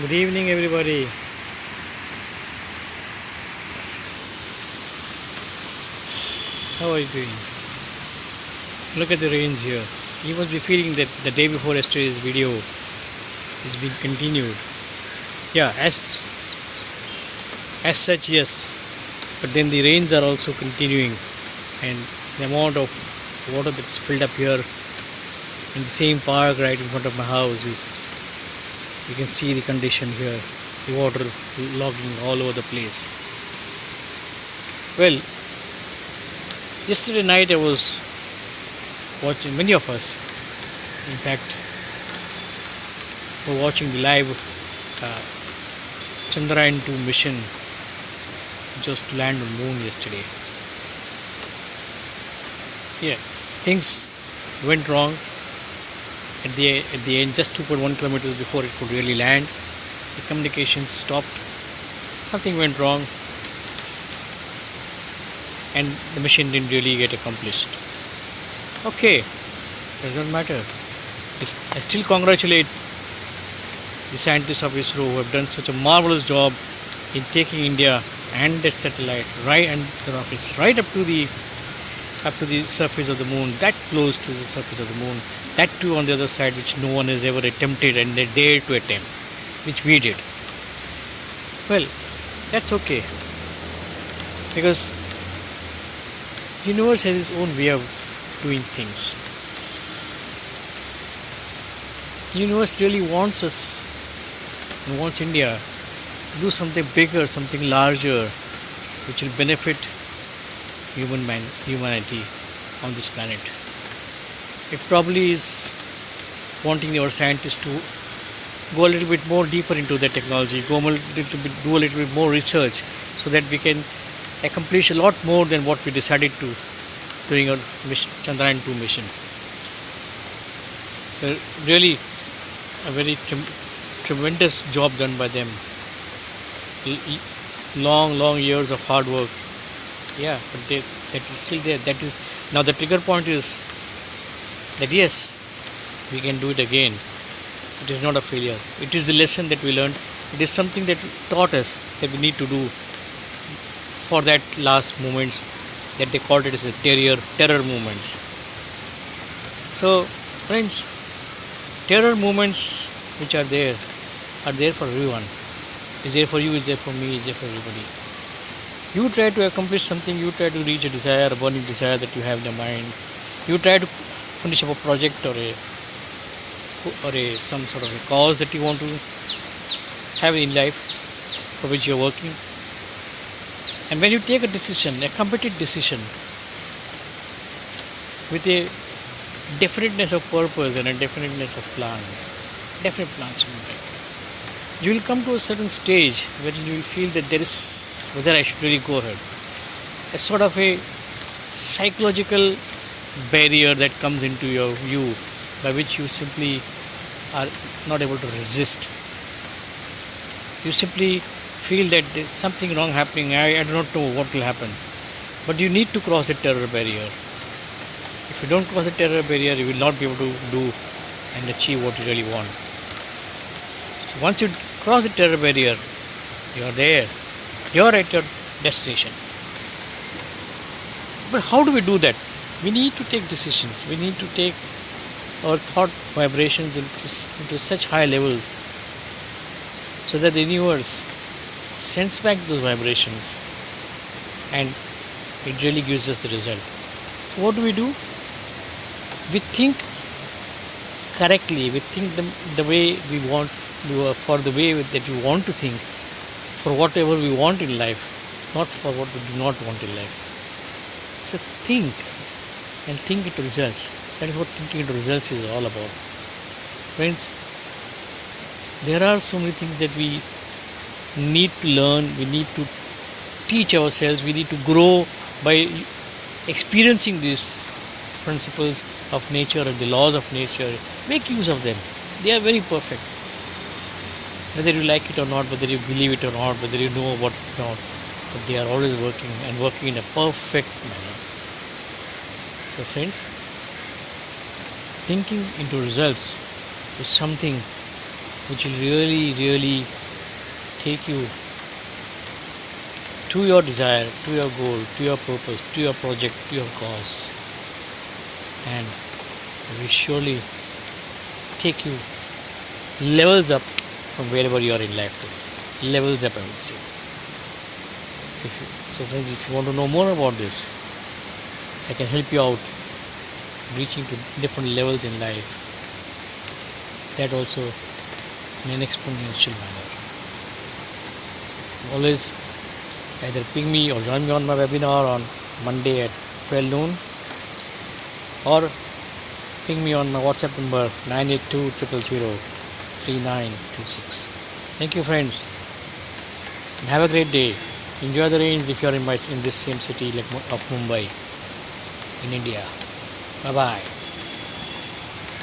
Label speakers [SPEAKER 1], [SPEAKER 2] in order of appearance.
[SPEAKER 1] Good evening, everybody. How are you doing? Look at the rains here. You must be feeling that the day before yesterday's video is being continued. Yeah, as such, yes. But then the rains are also continuing, and the amount of water that's filled up here in the same park right in front of my house is. You can see the condition here. The water logging all over the place. Well, yesterday night I was watching, many of us, in fact, were watching the live uh, Chandrayaan 2 mission just to land on moon yesterday. Yeah, things went wrong at the end, just 2.1 kilometers before it could really land. The communications stopped. Something went wrong, and the mission didn't really get accomplished. Okay, does not matter. I still congratulate the scientists of ISRO who have done such a marvelous job in taking India and that satellite right and the rockets right up to the surface of the moon, that close to the surface of the moon, that too on the other side, which no one has ever attempted and they dared to attempt, which we did. Well, that's okay, because the universe has its own way of doing things. The universe really wants us and wants India to do something bigger, something larger, which will benefit humanity on this planet. It probably is wanting our scientists to go a little bit more deeper into the technology, do a little bit more research, so that we can accomplish a lot more than what we decided to during our Chandrayaan 2 mission. So really a very tremendous job done by them. Long years of hard work. Yeah, but that is still there. That is now the trigger point is that yes, we can do it again. It is not a failure. It is the lesson that we learned. It is something that taught us that we need to do for that last moments, that they called it as a terror moments. So friends, terror moments which are there for everyone. Is there for you, is there for me, is there for everybody. You try to accomplish something, you try to reach a desire, a burning desire that you have in your mind. You try to finish up a project or some sort of a cause that you want to have in life, for which you are working. And when you take a decision, a committed decision, with a definiteness of purpose and a definiteness of definite plans in life, you will come to a certain stage where you will feel that there is whether I should really go ahead. A sort of a psychological barrier that comes into your view, by which you simply are not able to resist. You simply feel that there's something wrong happening. I do not know what will happen. But you need to cross the terror barrier. If you don't cross the terror barrier, you will not be able to do and achieve what you really want. So once you cross the terror barrier, you are there. You are at your destination. But how do we do that? We need to take decisions. We need to take our thought vibrations into such high levels, so that the universe sends back those vibrations and it really gives us the result. So what do? We think correctly. We think the way we want, for the way that we want to think, for whatever we want in life, not for what we do not want in life. So think, and think into results. That is what thinking into results is all about. Friends, there are so many things that we need to learn, we need to teach ourselves, we need to grow by experiencing these principles of nature and the laws of nature. Make use of them. They are very perfect. Whether you like it or not, whether you believe it or not, whether you know what or not, but they are always working, and working in a perfect manner. So friends, thinking into results is something which will really take you to your desire, to your goal, to your purpose, to your project, to your cause, and will surely take you levels up from wherever you are in life to. Levels up, I would say. So friends, if you want to know more about this, I can help you out reaching to different levels in life. That also in an exponential manner. So always either ping me or join me on my webinar on Monday at 12 noon, or ping me on my WhatsApp number 982 000 3926. Thank you, friends, and have a great day. Enjoy the rains if you are in this same city like of Mumbai in India. Bye bye.